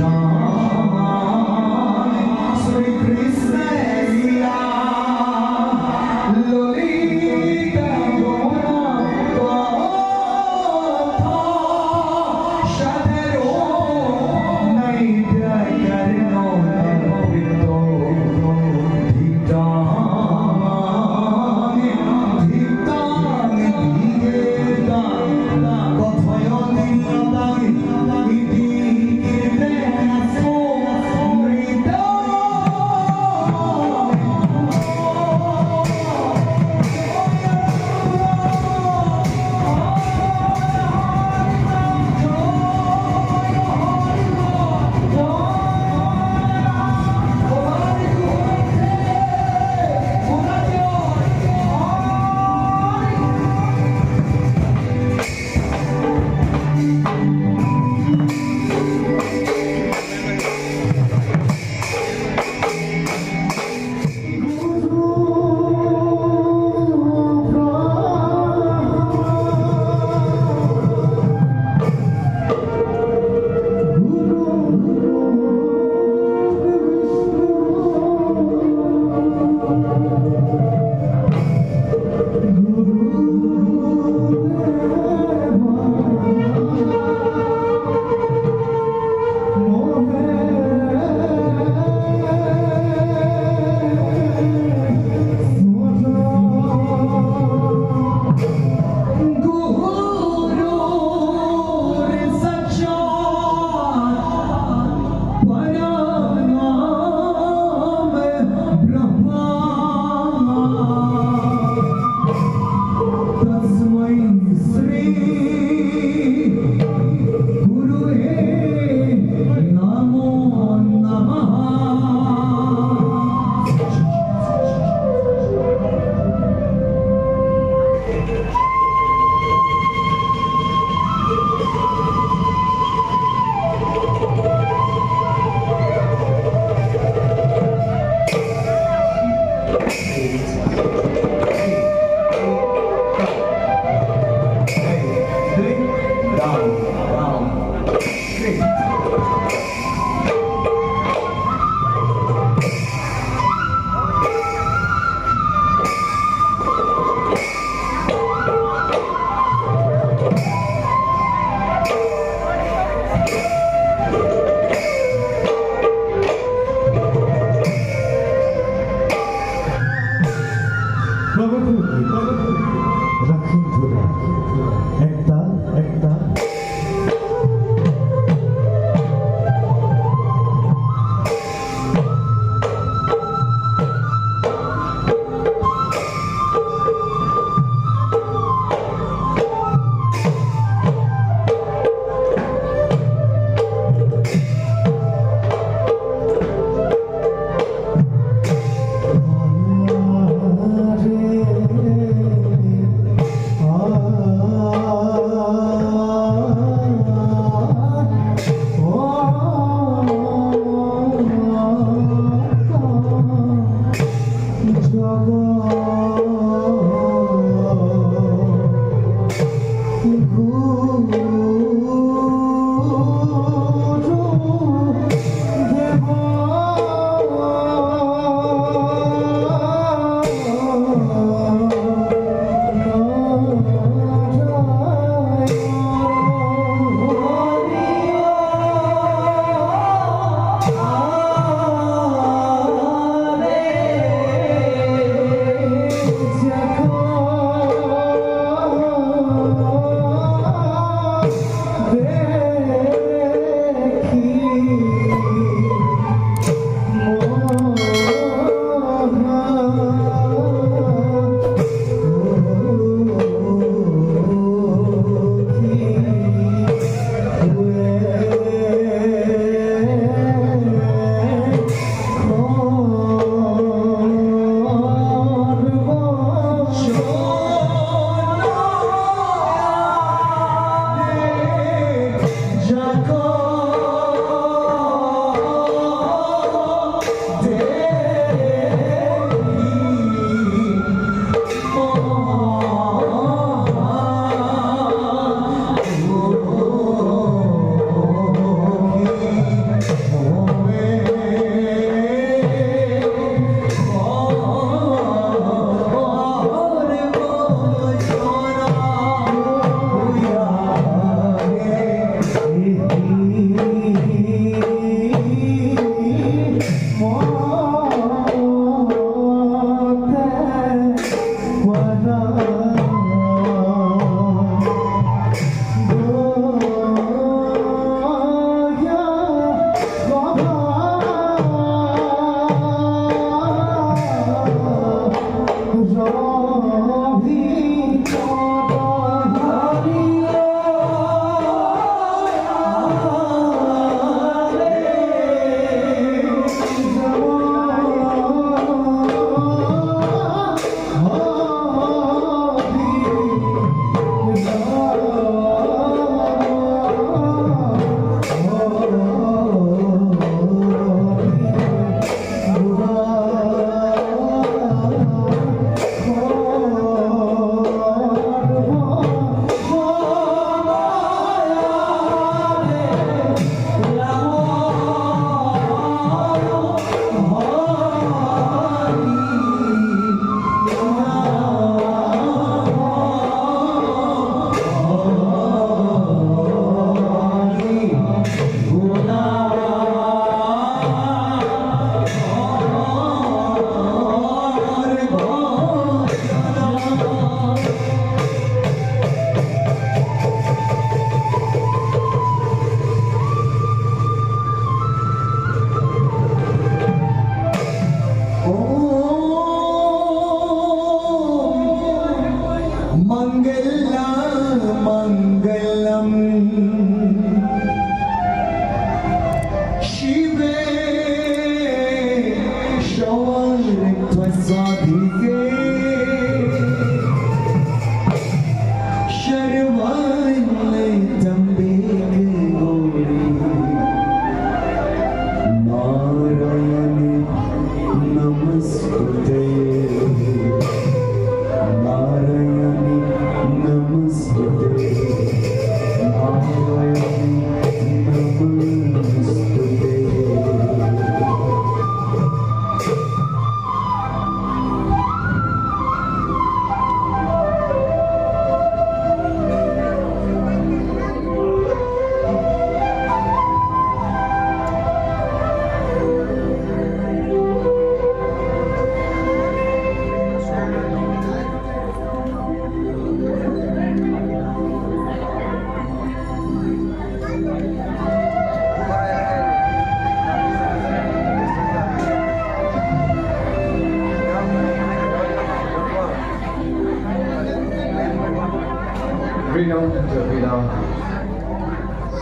Shama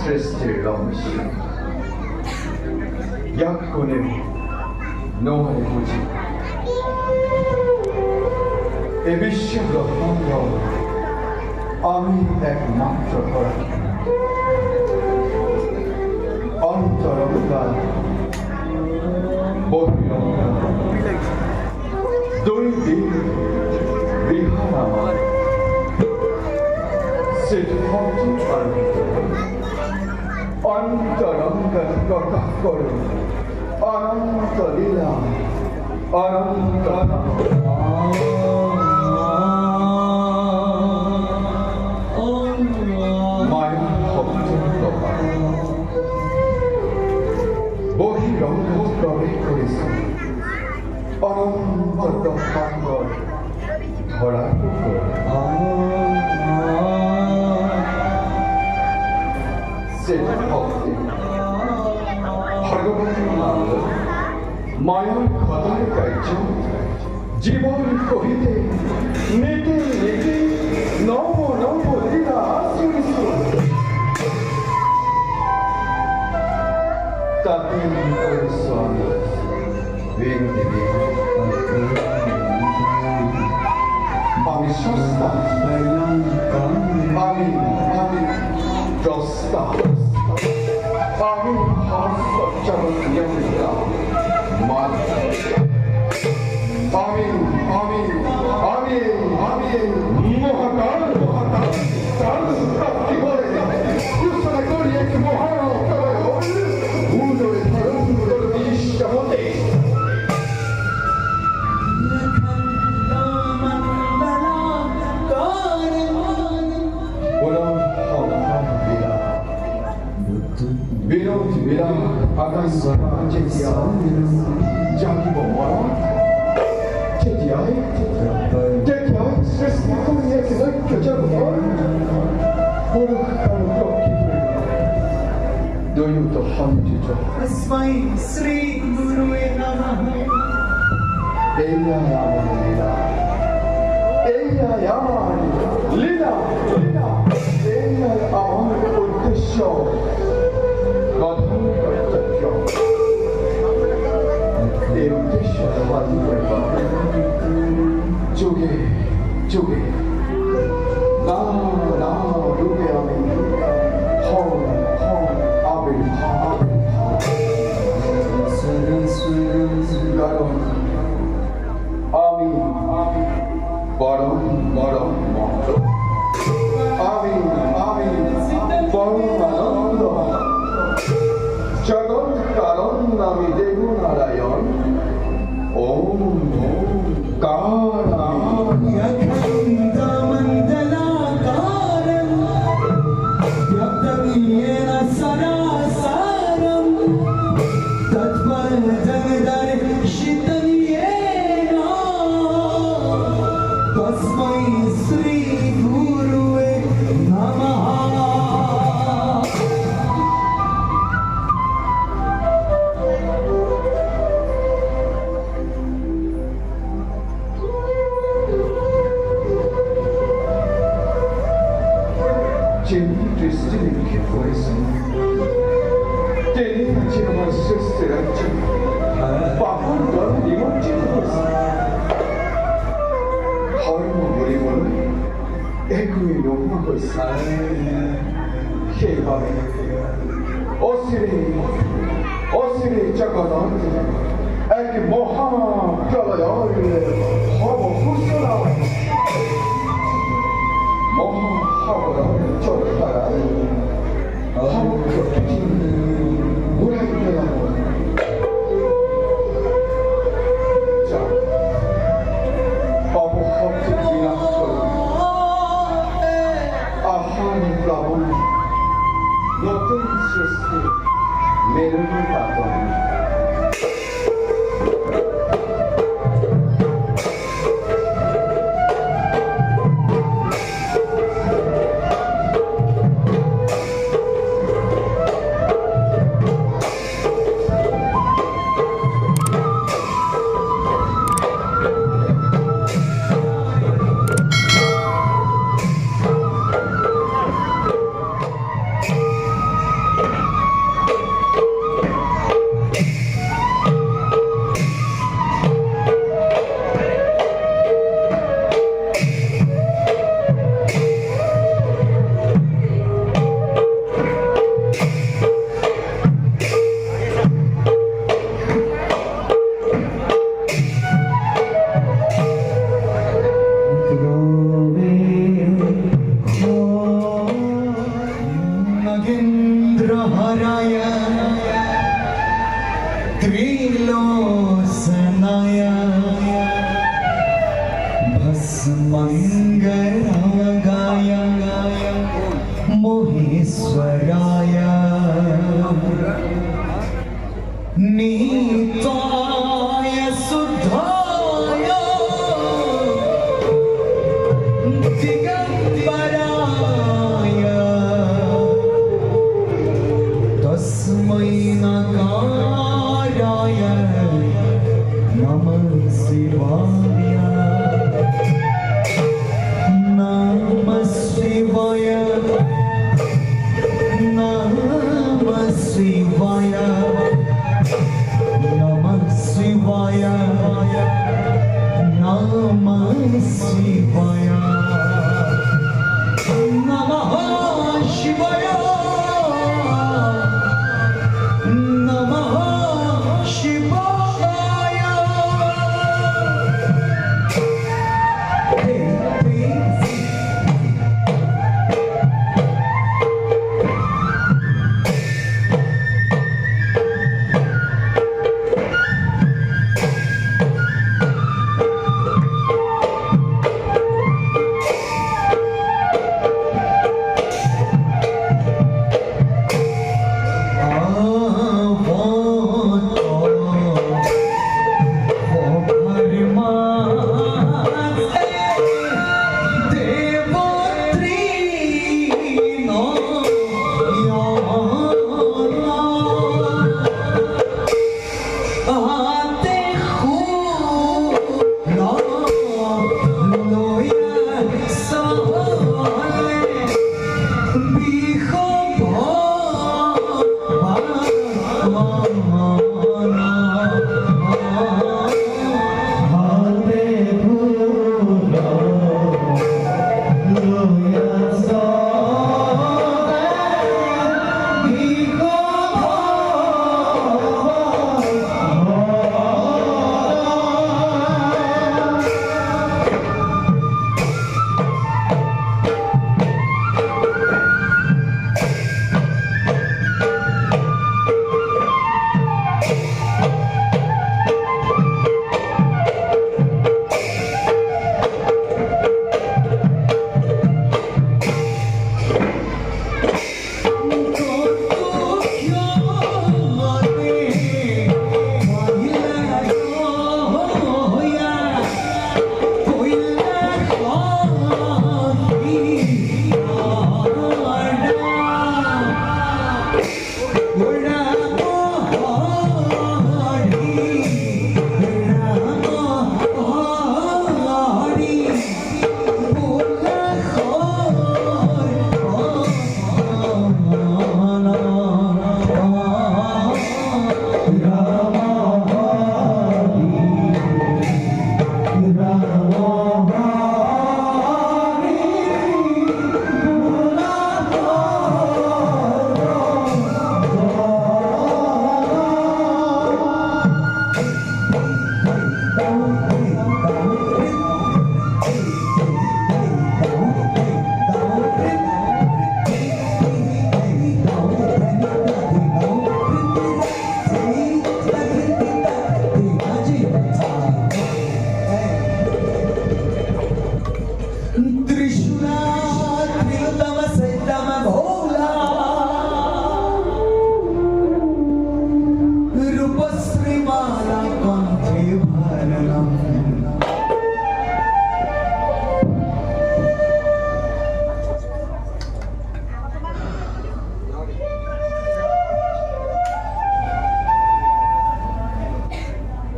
শ্রেষ্ঠের রহস্য এক কোণে নহরে বুঝি এ বিশ্ব ব্রহ্মাণ্ড আমি একমাত্র করা অন্তরঙ্গা বহিরঙ্গা দুই দিন বিহার আমার অন্তরঙ্গ কথা করো অনন্ত লীলা অনন্ত মায়া বহিরঙ্গ প্রবেশ করেছে অনন্ত প্রাঙ্গণ ধরা মায়ার কথার কার্য জীবন কহিতে নেটে নেটে নব নব লীলা শুনিস তাতে স্বামী আমি সস্তা আমি দ্রষ্টা আমি মহাকাল প্রাপ্তি করে ঘোষণা করি এক মহান Bilang akan cetia jadi bawa cetia sesuatu yang kita kerja betul buruk kalau kita doyu to hamjijo Tasmai Sri Guru Namaha Eya Yamani Eya Yamani Lina Eya Yamani uddesho Godham kartavya e uddesho dawati kariba joge na rupe ami hom abel garon ami baron ami baron ananda jagat karon nami devu narayan om kara Yakanda Mandalakaram Yaptamiyena Sarasaram Tatpal Jagdar Shitaniyena Tasmai Sri Guru Namaha Jenny destiny ke poison Jenny nachi আমার sister আছে পাপন দল নিমজ্জিত হয়েছে হর্ম বলি বলে একই নমা হয়েছে সেইভাবে অসিরে জগন্নাথ এক মহা প্রলয়ের হব ঘোষণা মহাভারত চোখারায় ভাবপ্রকৃতি ঘুরাই গেলাম যা অবহকে বিনাশ করুন আহান প্লাবন নতুন সৃষ্টি মেরুনি পাতন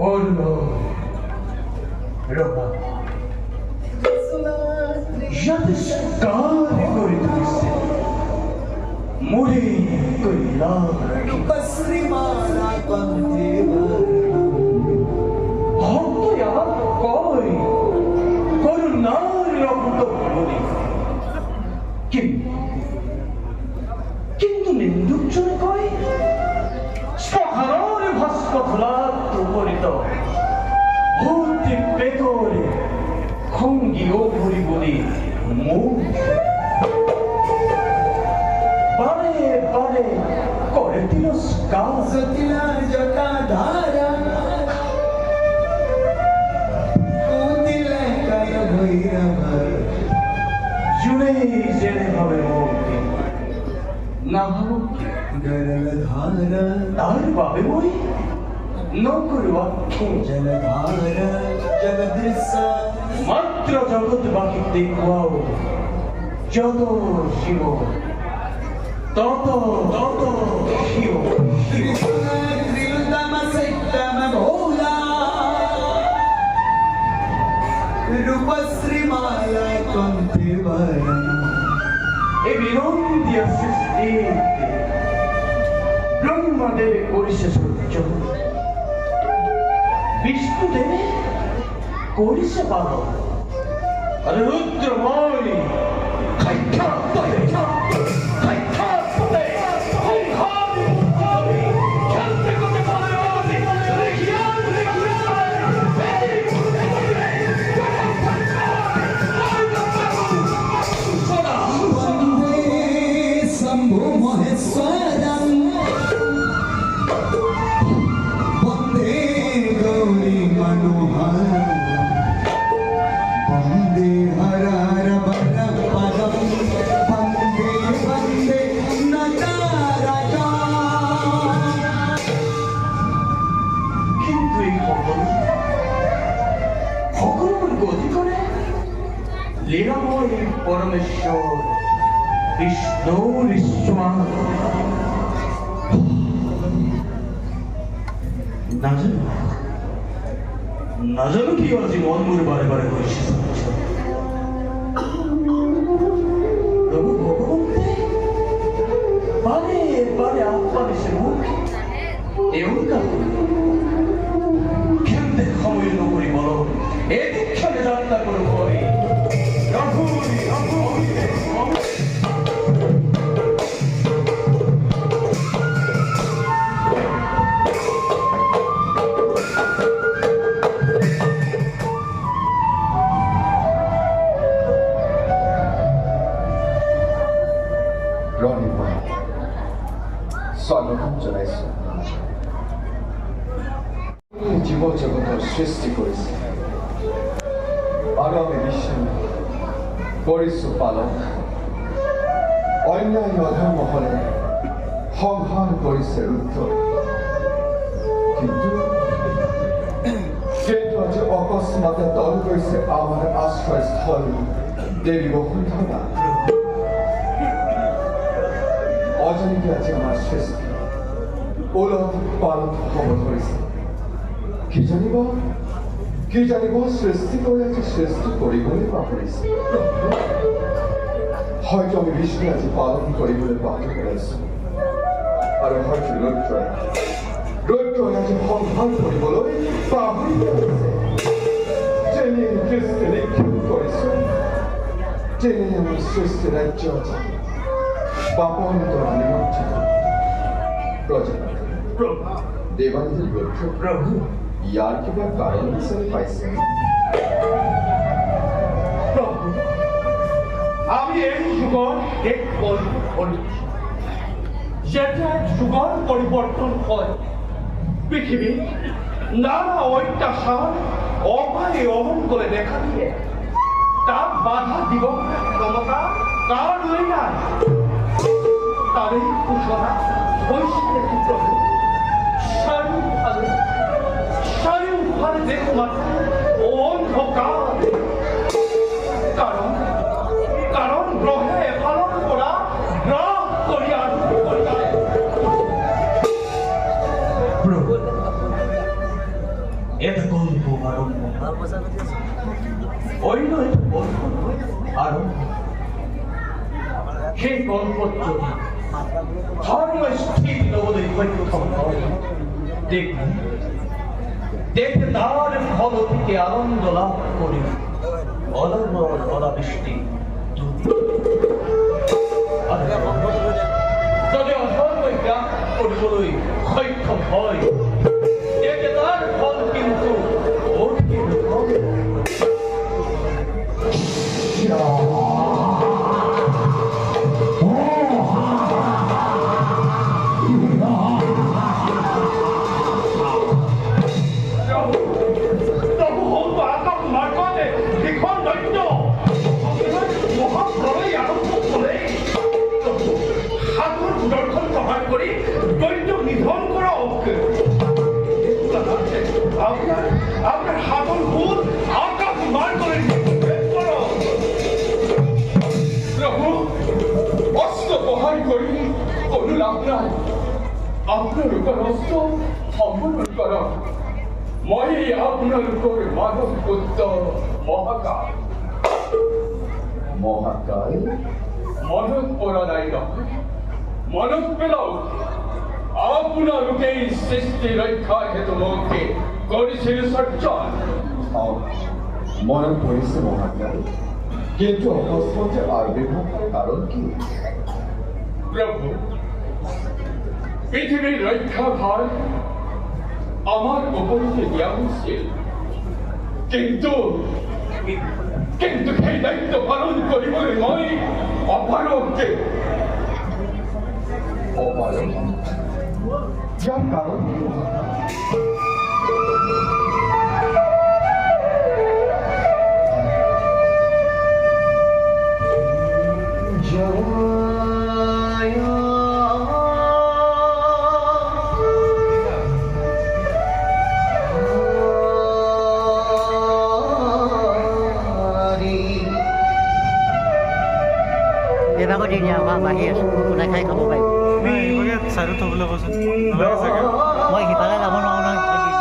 অন্য রবা যাতে স্কারে করে তুলিছে মুড়ে কইলা Pasrimala Pandevaranam হত্যা কই করুণার রক্ত বলি কিন্তু নিন্দুকজন কই সহারর ভাস্ক ধুলাত উপরিত হতে পেতরে খঙ্গি ও ভরি বলি মুখ বারে বারে করে তিরস্কার Satila Jatadhara Kundile Kaya Bhairava জুড়ে জেনে হবে মুক্তি না ভাবুক Garadhara তার বাবে বই নৌকর বাক্যে Jaladhara Jagadrissa মাত্র জগৎ বাকি দেখুয়াও যত শিব তত তত Shiva Krishna Trilutama Saitama Bhola Rupasrimala Pandevaranam এই বিনন্দিয়া সৃষ্টি ব্রহ্মদেব করিছে সূর্য বিষ্ণুদেব করিছে বালক আর রুদ্রময় Shambhu Maheswaram Vande Gauri Manoharam Vande Harara Bara Padam Vande Vande Nataraja কিন্তু এই সকল গতি করে লীলাময় পরমেশ্বর বিষ্ণুর ঈশ্বর না জানো কি আছে মন মনে বারে বারে করিস প্রভু ভগবন্তে বারে বারে আত্মা দিছে মুখ এমনটা কেমতে সময় নকরি বলো এ দুঃখে যাত্রা করো ভয় রঘু রঘু Ronnie স্বাগতম জানাইছো জীব জগতৰ সৃষ্টি কৰিছে আৰু আমি বিশ্ব কৰিছো পালন অন্যায় অধৰ্ম হলে সংহাৰ কৰিছে ৰুদ্ৰ কিন্তু আজি অকস্মাতে দল গৈছে আমাৰ আশ্ৰয়স্থল দেৱী বসুন্ধৰা অজানিতে আজি আমাৰ সৃষ্টি ওলট পালট হ'ব ধৰিছে কি জানিব সৃষ্টি কৰি আজি সৃষ্টি কৰিবলৈ পাহৰিছে হয়তো আমি বিষ্ণু আজি পালন কৰিবলৈ বাধ্য কৰাইছো আৰু হয়তো ৰুদ্ৰই আজি সংহাৰ কৰিবলৈ পাহৰি গৈছে যেনে কৃষ্ণে নিক্ষেপ কৰিছো যেনে আমাৰ সৃষ্টি ৰাজ্য আছে পাপন দ্বারা নিমজ্জিত প্রজা দেবাদিদেব ৰুদ্ৰ প্রভু ইয়াৰ কিবা কাৰণ বিচাৰি পাইছে প্রভু আমি এই যুগৰ এক পৰীক্ষা যেতিয়া যুগৰ পৰিৱৰ্তন হয় পৃথিৱী নানা অত্যাচাৰ অপায় অমঙ্গলে দেখা দিয়ে তাক বাধা দিব ক্ষমতা কাৰোলৈ নাই তারই ঘোষণা হয়েছে দেখি প্রভু চারিওফালে দেখো মাত্র অন্ধকার কারণ গ্রহে পালন করা গ্রহ করিয়া অন্য এক গল্প আর সেই গল্প যদি ধর্মস্থির নবদী বৈঠক হয় দেখবে দেখে তার ফল থেকে আনন্দ লাভ করে অনর্মল অনাবৃষ্টি যদি অধর্ম জ্ঞান করবলৈ সক্ষম হয় দেখে তার ফল কিন্তু অধিক হবে। আপনার সাধন ভূত আকাশ মার করে প্রভু অস্ত্র প্রহার করি কোনো লাভ নাই আপনার উপর অস্ত্র অবলম্বন কর মই আপনার উপর মানব পুত্র মহাকাল মহাকাল মনত পৰা নাই নহয় মনত পেলাও আপোনালোকে সৃষ্টি ৰক্ষাৰ হেতু মোকে কৰিছিল সজ্জন মনত পৰিছে মহাকাল কিন্তু অকস্মাতে আবিৰ্ভাৱ কাৰণ কি প্ৰভু পৃথিৱীৰ ৰক্ষাভাৰ আমার উপরতে দিয়া হয়েছিল কিন্তু সেই দায়িত্ব পালন কৰিবলৈ মই অপাৰকে ইয়াৰ কাৰণ এবাৰ দি দিয়া আমাৰ বাঢ়ি আছোঁ কোনে খাই খাব পাৰিব চাইডত থ'বলৈ কৈছোঁ মই সিফালে যাব নোৱাৰোঁ নহয়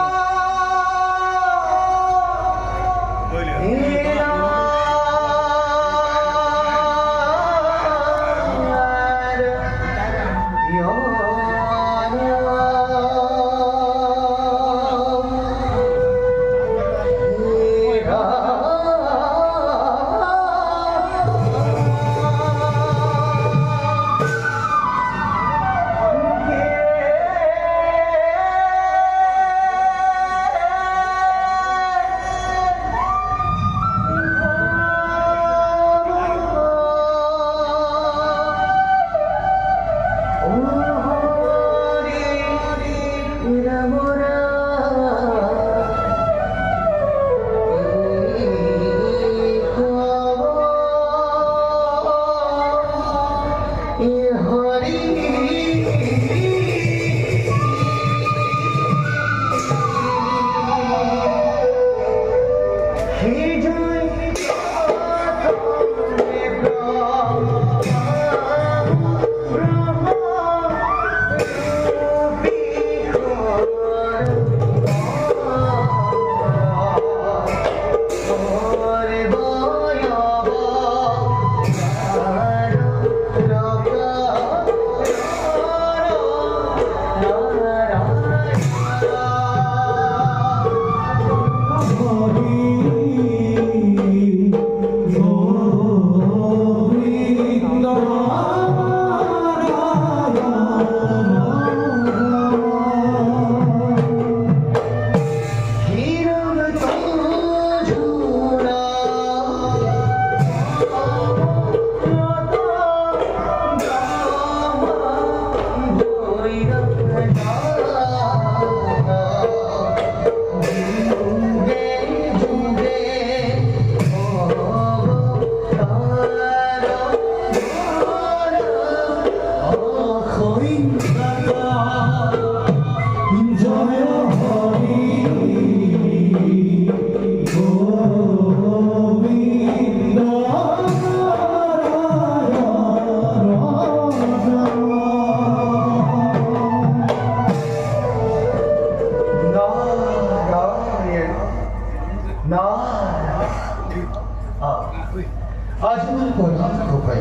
আজ আমার পরাণ কোপাই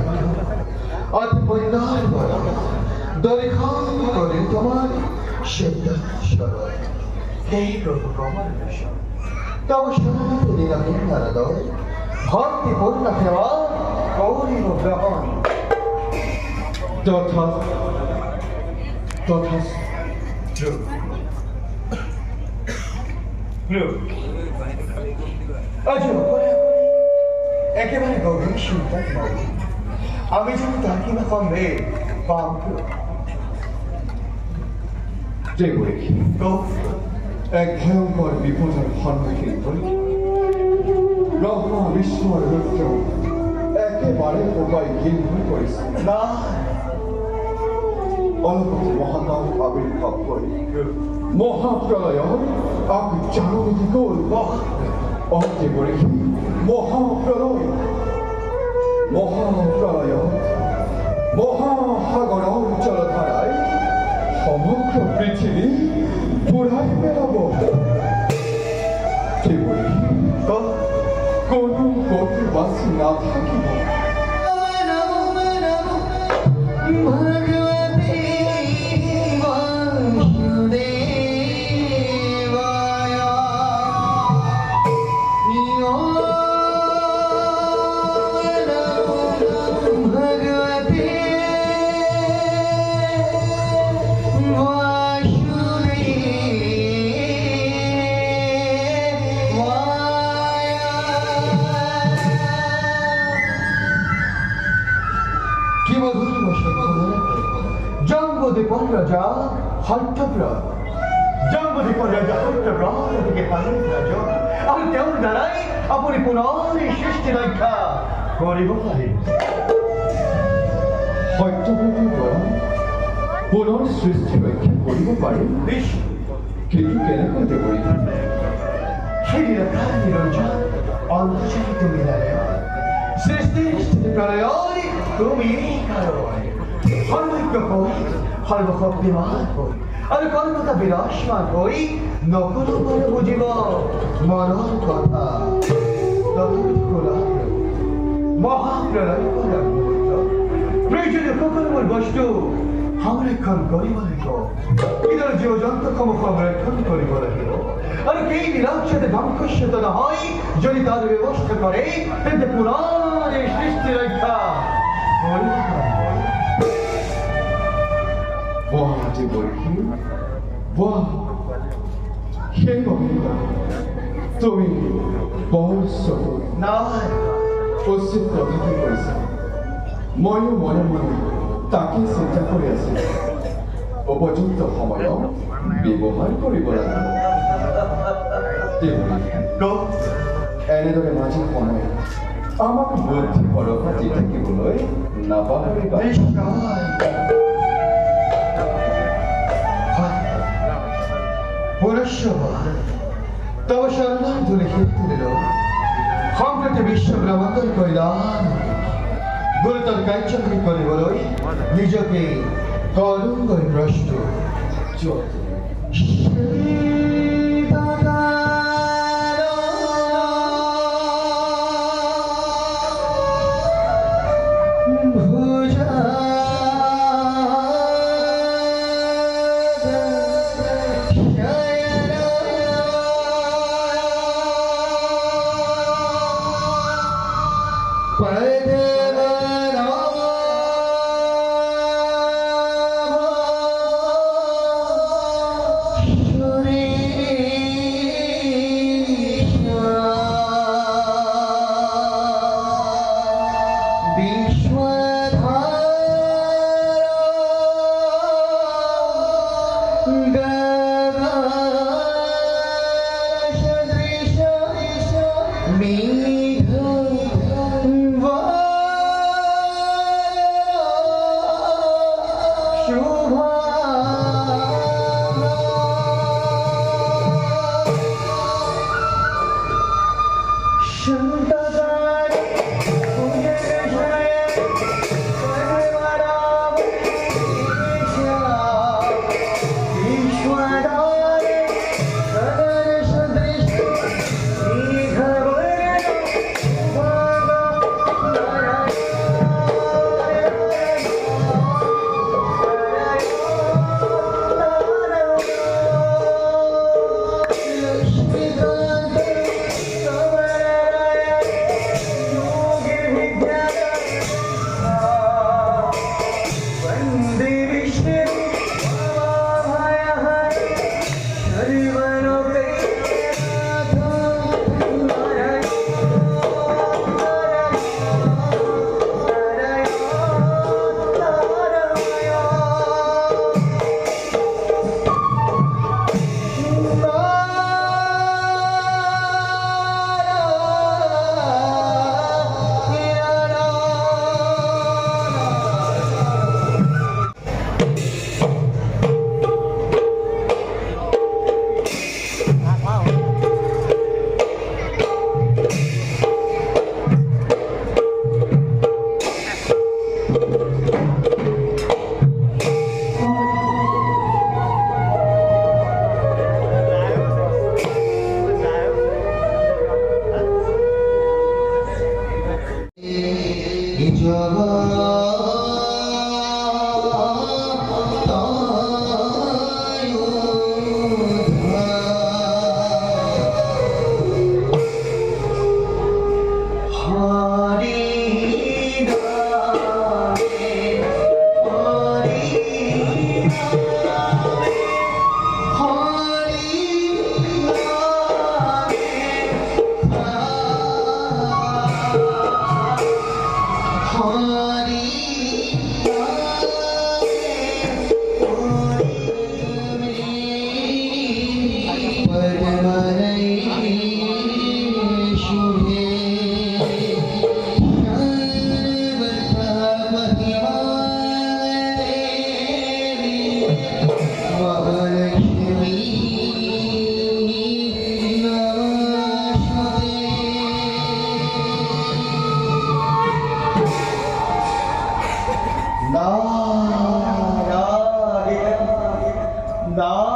আজ পরিণাম করা দরিখান করে তোমার সেদ্ধার সরয় হে প্রভু কমল বিষয় তব শরণাতে দিলাম নারদয় ভক্তি পূর্ণ সেবা কৌরিব গ্রহণ তথা তথা আজ একেবারে গভীর চিন্তার মধ্যে আমি যদি তার কিনা কমবে পাব যে বলেছি তো এক ভয়ঙ্কর বিপদের সম্মুখীন করি ব্রহ্মা বিষ্ণুর রুদ্র একেবারে উপায়হীন হয়ে পড়েছে না অলপতি মহাকাল আবির্ভাব করে মহাপ্রলয় আপনি জানো কি করব অহতে বলেছি মহাপ্রলয় মহাপ্রলয় মহাসাগর জলধারায় সমগ্র পৃথিবী পুরাই বেড়াব কে বলি কোন গতিবাসী না থাকিব জম্বুদ্বীপন রাজা হট্টপ্রদ জম্বুদ্বীপন রাজা হট্টপ্রদ এদিকে পালন রাজা আর তেওঁৰ দ্বারাই আপুনি পুনৰ সৃষ্টি ৰক্ষা কৰিব পাৰিব সত্যব্ৰতৰ দ্বাৰা পুনৰ সৃষ্টি ৰক্ষা কৰিব পাৰিম কিন্তু কেনেকৈ কৰিব সেই ৰক্ষা নিৰঞ্জন অন্তৰ্যামী তুমি নাৰায়ণ সৃষ্টি স্থিতি প্ৰলয়ৰ তুমি কাৰণ সর্বজ্ঞ হই সর্বশক্তিমান হই আর কর্মতা বিরাজমান হই নকল করে বুঝিব মনের কথা মহাপ্রলয় করার মুহূর্ত প্রয়োজনীয় প্রকল্পের বস্তু সংরক্ষণ কৰিব লাগিব ইদৰ জীৱ জন্তুসমূহ সংৰক্ষণ কৰিব লাগিব আৰু কেই নিৰক্ষতে ধ্বংসত নহয় যদি তাৰ ব্যৱস্থা কৰে তেন্তে পুনৰ এই সৃষ্টি ৰক্ষা কৰিব Bohate বলছি বাহ সেই মহিলা তুমি বর্ষ না অস্তিত্ব কথাটি কৈছা ময়ো মনে মনে তাকে চিন্তা কৰি আছো উপযুক্ত সময়ত ব্যৱহাৰ কৰিব লাগিব এনেদৰে মাজে সময়ে আমাক বুদ্ধি পৰখা দি থাকিবলৈ নাপাহৰিবা পুরস্বভা তব শরণার্থ লিখে তুলিল সম্প্রতি বিশ্ব ব্রহ্মাণ্ডৰ কল্যাণ গুৰুতৰ কাৰ্যকৰী কৰিবলৈ নিজকে তৰুণকৈ প্ৰস্তুত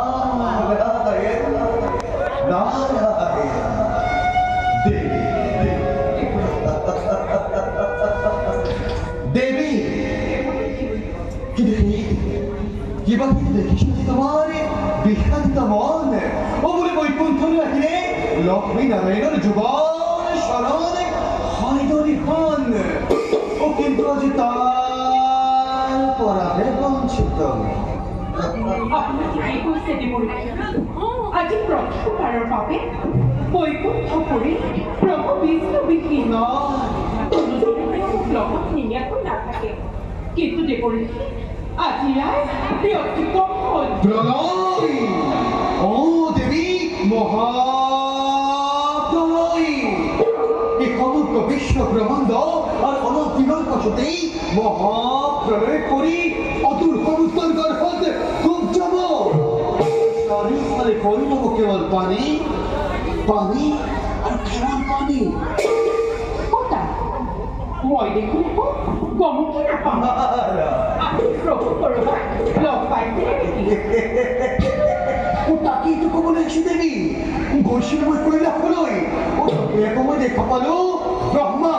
নারায়ণ নারায়ণ দেবী দেবী কিভাবে দেখিস তোমার বিখ্যাত মন ও বলে বৈকুণ্ঠ রাখিলে লক্ষ্মী নারায়ণের যুবন শরণ হয়দরি হন ও কিন্তু আজ তার পরাধে বঞ্চিত আজি প্রথমবাৰৰ বাবে বৈকুণ্ঠ কৰি প্ৰভু বিষ্ণু বিহীন লগত নিয়াকৈ নাথাকে কিন্তু দেৱৰী আজি ব্যক্তিগত হ'ল প্রলয় ও দেবী মহাপ্রলয় এই সমগ্র বিশ্ব ব্রহ্মাণ্ড আর অনন্ত দিনের পাশতেই মহাপ্রলয় করি অদূর সমুদ্র গর্ভত খুব যাব চারিফালে পরিণব কেবল পানি পানি আর কেবল পানি কতা মই দেখোন গমকে নাপাম আমি প্ৰভু কৰবাত লগ পাইছে ও তাকে এইটুকু বলে এসে দেবী বৈষ্ণব কৈলাস হলই ও এরকমই দেখা পালো ব্রহ্মা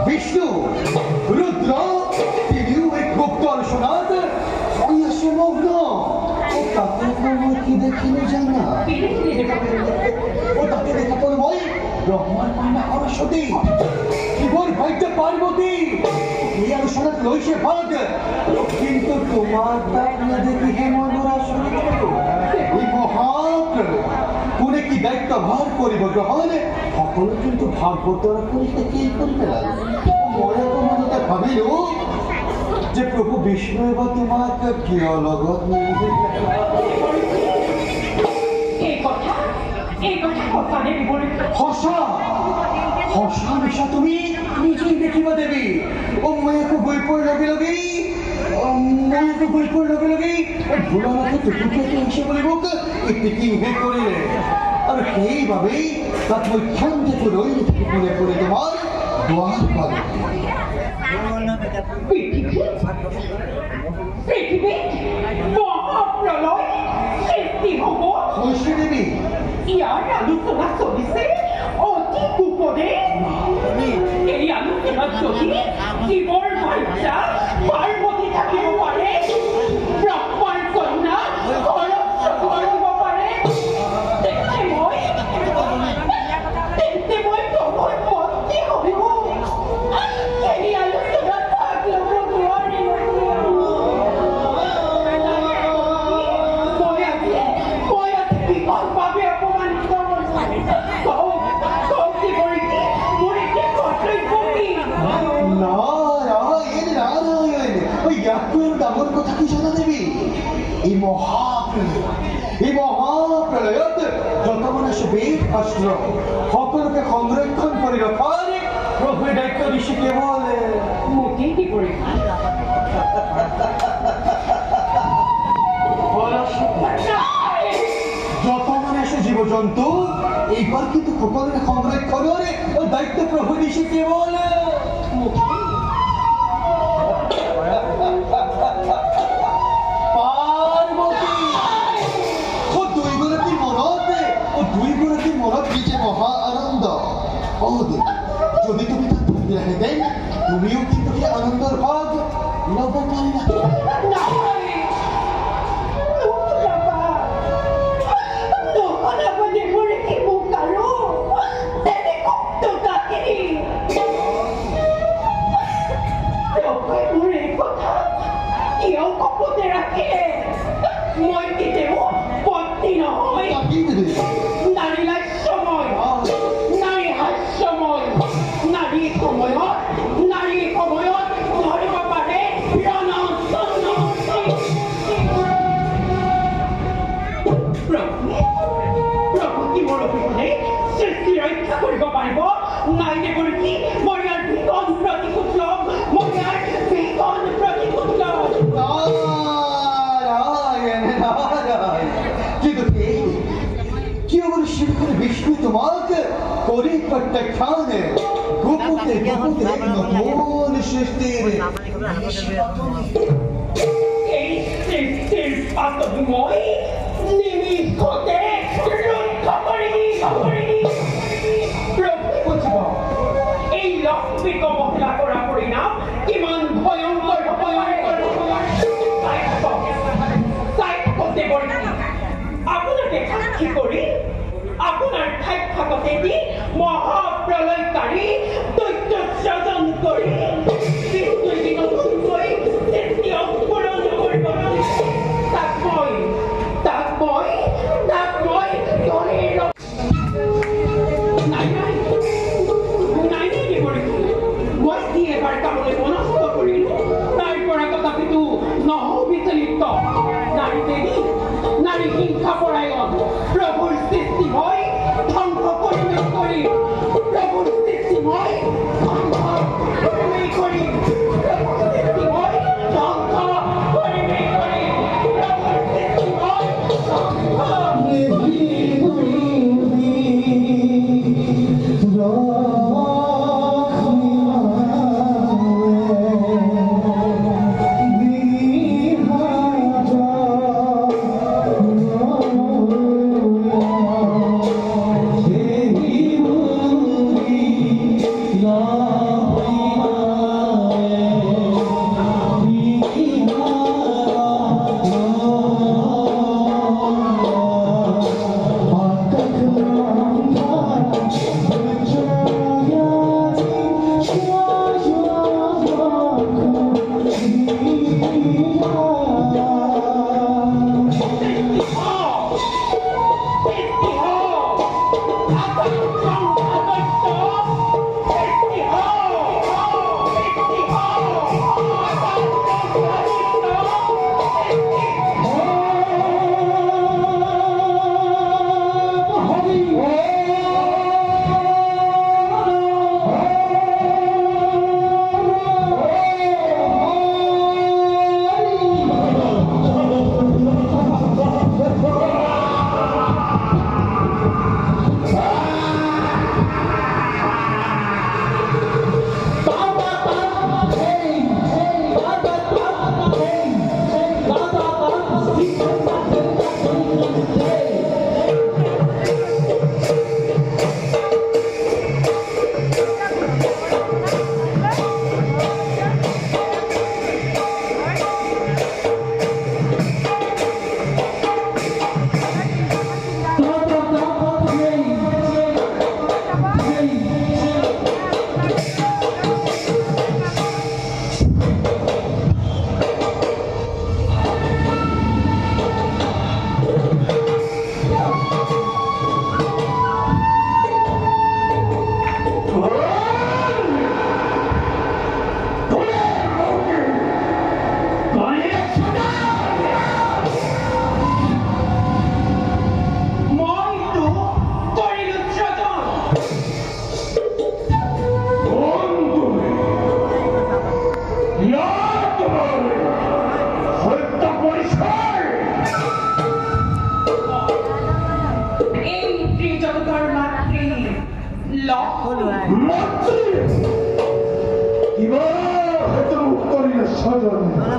বিষ্ণু রুদ্র তিনিও এক গুপ্ত অনুসনাথ ওই আসে মগ্ন ও তাকে তোমার কি দেখিলে জানা ও তাকে দেখা পালো ওই ব্রহ্মার কন্যা সরস্বতী শিবর ভাইটা পার্বতী এই অনুসনাথ লইছে ভাগ কিন্তু তোমার তাক না দেখি হেমন্তরা শুনে এই মহাপ্রলয় কোনে কি দায়িত্ব ভার করিব গ্রহণ সকলে কিন্তু ভাগবতরা করিতে কি করিতে লাগে মনে মনতে ভাবিল যে প্রভু বিষ্ণু এবার তোমাকে কিয় লগত এই কথা সঁচানে দেৱৰী হসা হসা মিশা তুমি নিজেই দেখিবা দেবী ও মায়াকে বই পড়ে লগে লগেই মায়াকে বই পড়ে লগে লগেই ভোলানাথে টুকুকে এসে বলিব একটি কি হে করিলে আর সেইভাবেই তাত মই ক্ষান্তে রই পড়ে পড়ে তোমার দ্বার পালে পৃথিৱী মহাপ্ৰলয় সৃষ্টি হ'ব কৈছে দেবী ইয়াৰ আলোচনা চলিছে অতি গোপনে এই আলোচনাত যদি শিৱৰ ভাৰ্যা পাৰ্বতী থাকিব পাৰে ব্ৰহ্মাৰ কন্যা সৰস্বতী থাকিব পাৰে তেন্তে মই প্ৰভুৰ পত্নী হলো এই আলোচনাত ভাগ ল'ব নোৱাৰিম মই আজি বিকলভাৱে অপমানিত নারায়ণ নারায়ণ ওই ইয়াকুর দামর কথা কি জানা দেবী এই মহাপ্রলয়ত যত মানুষ বেদ শাস্ত্র সকলকে সংরক্ষণ করে রখার প্রভুর দায়িত্ব ঋষি কেবল মোটেই দেৱৰী যত মানুষ জীবজন্তু এইবার কিন্তু সকলের সংরক্ষণের দায়িত্ব প্রভু ঋষি কেবল পার্বতী ও দুই গৰাকীৰ মনত কি যে মহা আনন্দ ও দেবী যদি তুমি তাত ধৰি ৰাখি দেন তুমিও কিন্তু সেই আনন্দৰ ভাগ ল'ব পাৰিলা মই কেতিয়াও পত্নী নহয় কি দেবী নাৰী লাস্যময় নাৰী হাস্যময় নাৰী সময়ত ধৰিব পাৰে প্ৰভু কি মোৰ অভিমানে সৃষ্টি ৰক্ষা কৰিব পাৰিব নাই দেৱৰী কি মই ইয়াৰ ভীষণ প্ৰতিশোধ ল'ম মই ইয়াৰ ভীষণ প্ৰতিশোধ ল'ম কিন্তু কি আমার শিবখানে বিষ্ণু তোমাকে করে প্রত্যাখ্যান গোপতে নতুন সৃষ্টির এই সৃষ্টিৰ পাছত মই নিমিষতে ৰুদ্ধ কৰি প্ৰভু বুজিব এই লক্ষ্মীক অৱহেলা কৰা পৰিণাম কিমান ভয়ংকৰ চাই থাকক দেৱৰী আপোনাকে সাক্ষী কৰি আপোনাৰ ঠাইত থাকতেদি মহাপ্ৰলয়কাৰী দৈত্য স্ৰজন কৰি সৃষ্টি নতুনকৈ সৃষ্টি অংকুৰণ কৰিব তাক মই ধনীৰ নাই দেৱৰী মই কি এবাৰ কামলৈ মনস্থ কৰিলো তাৰ পৰা তথাপিতো নহওঁ বিচলিত নাৰী হিংসা পৰায়ণ প্ৰভুৰ সৃষ্টি হয় ধ্বংস কৰিমেই কৰিম প্ৰভুৰ সৃষ্টি হয় ধ্বংস কৰিমেই কৰিম প্ৰভুৰ সৃষ্টি হয় ধ্বংস কৰিমেই কৰিম প্ৰভুৰ সৃষ্টি হয়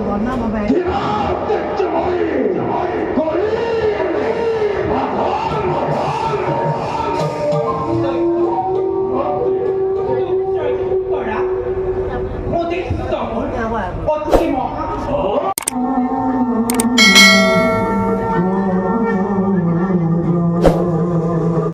বন্ধ মোবাইল Give up!